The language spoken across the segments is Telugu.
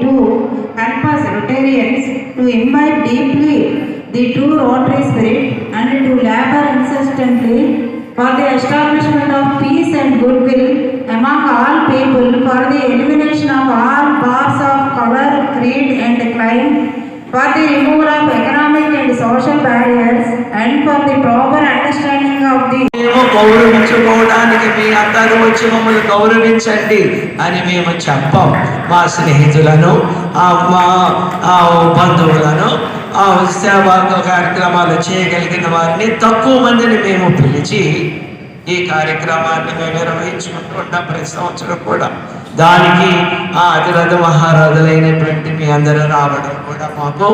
to help us Rotarians to imbibe deeply the true Rotary spirit and to labor incessantly for the establishment of peace and goodwill among all people, for the elimination of all bars of color, creed and clime, for the removal of economic and social barriers, and for the proper understanding of the గౌరవించుకోవడానికి మీ అందరూ వచ్చి మమ్మల్ని గౌరవించండి అని మేము చెప్పాం. మా స్నేహితులను మా బంధువులను సేవా కార్యక్రమాలు చేయగలిగిన వారిని తక్కువ మందిని మేము పిలిచి ఈ కార్యక్రమాన్ని మేము నిర్వహించుకుంటున్నాం ప్రతి సంవత్సరం కూడా. దానికి అతిరథ మహారాజులైనటువంటి మీ అందరూ రావడం కూడా మాకు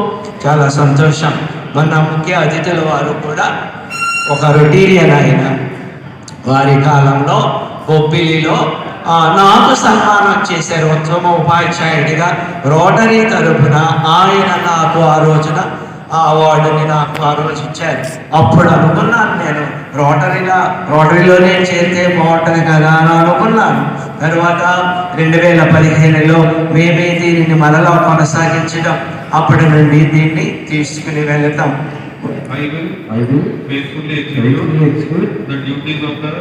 చాలా సంతోషం. మన ముఖ్య అతిథుల వారు కూడా ఒక రొటీరియన్ ఆయన, వారి కాలంలో బొబ్బిలిలో నాకు సన్మానం చేశారు ఉత్తమ ఉపాధ్యాయుడిగా. రోటరీ తరఫున ఆయన నాకు ఆ రోజున ఆ అవార్డుని నాకు ఆ రోజు ఇచ్చారు. అప్పుడు అనుకున్నాను నేను రోటరీలోనే చేరితే బాగుంటుంది కదా అని అనుకున్నాను. తర్వాత 2015లో మేమే దీనిని మనలో కొనసాగించడం, అప్పటి నుండి దీన్ని తీసుకుని వెళ్తాం. I will faithfully execute the duties of the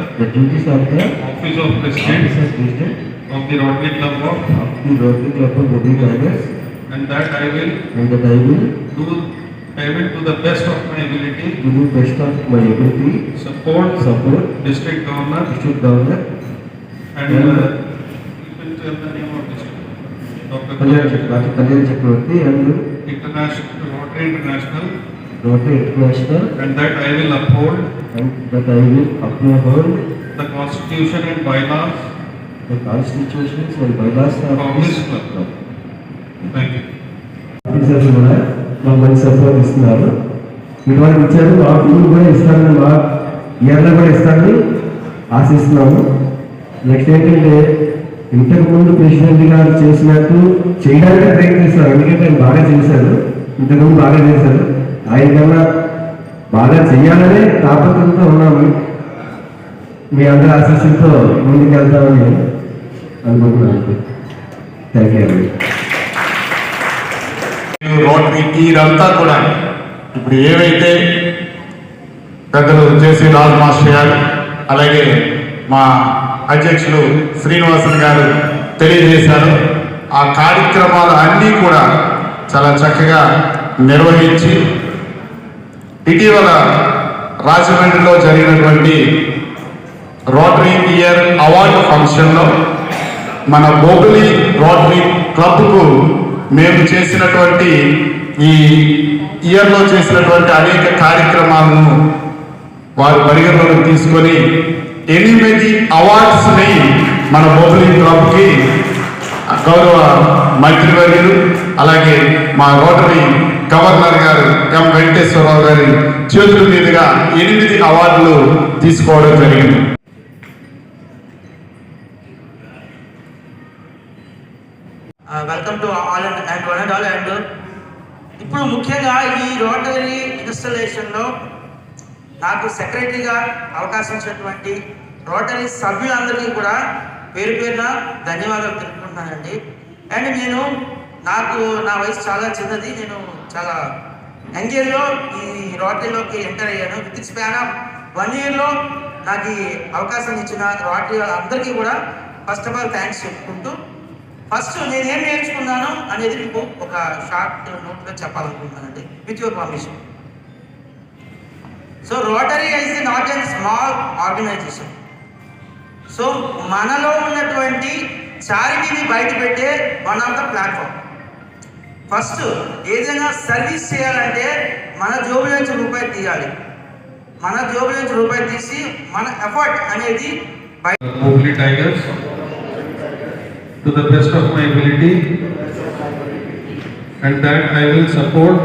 Office of President of the Rotary Club of Bobby Tigers, and that I will do payment to the best of my ability, support district governor and tell the name of district Dr. Kalyan Chakravarti and Rotary International, and that I will uphold the Constitution and bylaws of this club. Thank you. మంచి సపోర్ట్ ఇస్తున్నారు. ఇటువంటి ఇచ్చారు, మా టీం కూడా ఇస్తారని, మా ఇయర్లో కూడా ఇస్తారని ఆశిస్తున్నాము. నెక్స్ట్ ఏంటంటే ఇంతకుముందు ప్రెసిడెంట్ గారు చేసినట్టు చేయడానికి ప్రయత్నిస్తారు. ఎందుకంటే ఆయన బాగా చేశారు, ఇంతకుముందు బాగా చేశారు. ఆయన కన్నా బాగా చెయ్యాలనే తాపత్రంతో ఉన్నాము. మీ అందరి ఆశీస్సులతో ముందుకు వెళ్తామని అనుకుంటున్నాను. థ్యాంక్ యూ అండి. రోటరీ ఇదంతా కూడా ఇప్పుడు ఏవైతే పెద్దలు జేసీ రాజు మాస్టర్ గారు, అలాగే మా అధ్యక్షులు శ్రీనివాసన్ గారు తెలియజేశారు, ఆ కార్యక్రమాలు అన్నీ కూడా చాలా చక్కగా నిర్వహించి ఇటీవల రాజమండ్రిలో జరిగినటువంటి రోటరీ ఇయర్ అవార్డు ఫంక్షన్లో మన బొబ్బిలి రోటరీ క్లబ్కు మేము చేసినటువంటి ఈ ఇయర్లో చేసినటువంటి అనేక కార్యక్రమాలను వారు పరిగణలోకి తీసుకొని 8 అవార్డ్స్ని మన బొబ్బిలి క్లబ్కి గౌరవ మంత్రివర్యులు, అలాగే మా రోటరీ గవర్నర్ గారు ఎం వెంకటేశ్వరరావు గారి చేతుల మీదుగా 8 అవార్డులు తీసుకోవడం జరిగింది. Welcome to all and one and all. And ఇప్పుడు ముఖ్యంగా ఈ రోటరీ ఇన్స్టలేషన్లో నాకు సెక్రటరీగా అవకాశం ఇచ్చినటువంటి రోటరీ సభ్యులందరికీ కూడా పేరు పేరున ధన్యవాదాలు తెలుపుకుంటున్నానండి. అండ్ నా వయసు చాలా చిన్నది, నేను చాలా యంగేజ్లో ఈ రోటరీలోకి ఎంటర్ అయ్యాను. విత్ స్పాన్ ఆఫ్ 1 yearలో నాకు ఈ అవకాశం ఇచ్చిన రోటరీ అందరికీ కూడా ఫస్ట్ ఆఫ్ ఆల్ థ్యాంక్స్ చెప్పుకుంటూ, ఫస్ట్ నేనేం నేర్చుకున్నాను అనేది మీకు ఒక షార్ట్ నోట్గా చెప్పాలనుకుంటున్నానండి, with your permission. So Rotary is not an small organization. So మనలో ఉన్నటువంటి చారిటీని బయట పెట్టే one of the platform. First ఏదైనా సర్వీస్ చేయాలంటే మన జోబుల నుంచి రూపాయి తీయాలి. మన జోబుల నుంచి రూపాయి తీసి మన ఎఫర్ట్ అనేది Bobby Tigers, to the best of my ability, and that I will support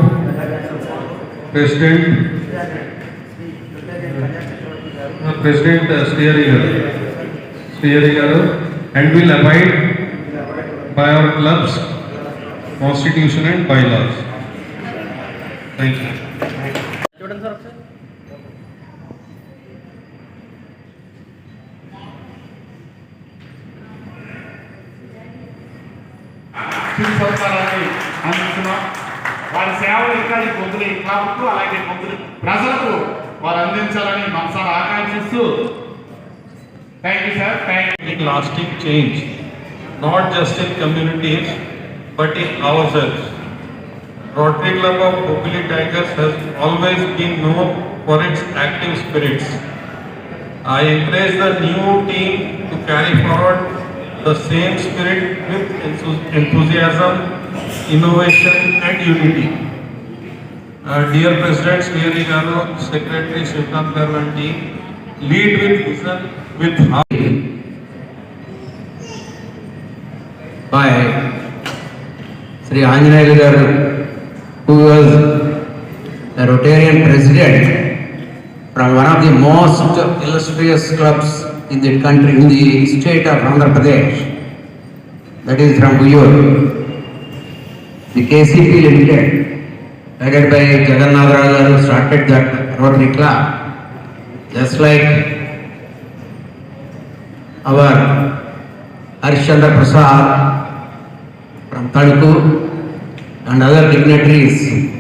President Sriyari Garu, and will abide by our club's constitution and bylaws. Thank you. సిరి సౌకర్యాన్ని అందిస్తున్నాం. వారి సేవలు ఇంకా ఈ పొద్దులు ఈ క్లబ్కు అలాగే పొద్దులు ప్రజలకు వారు అందించాలని మనసారా ఆకాంక్షిస్తూ thank you sir. lasting change, not just in communities but in ourselves. Rotary Club of Hubli Tigers has always been known for its active spirits. I encourage the new team to carry forward the same spirit with enthusiasm, innovation and unity. Dear President Srihari Garu, Secretary Shrikant Garu and team, lead with vision, with heart. By Sri Anjaneyulu Garu, who was the Rotarian president from one of the most illustrious clubs in the country, in the state of Andhra Pradesh, that is from Guyur. The KCP Limited, headed by Jagannath Rao Garu, started that Rotary Club, just like our Harishchandra Prasad from Tadku and other dignitaries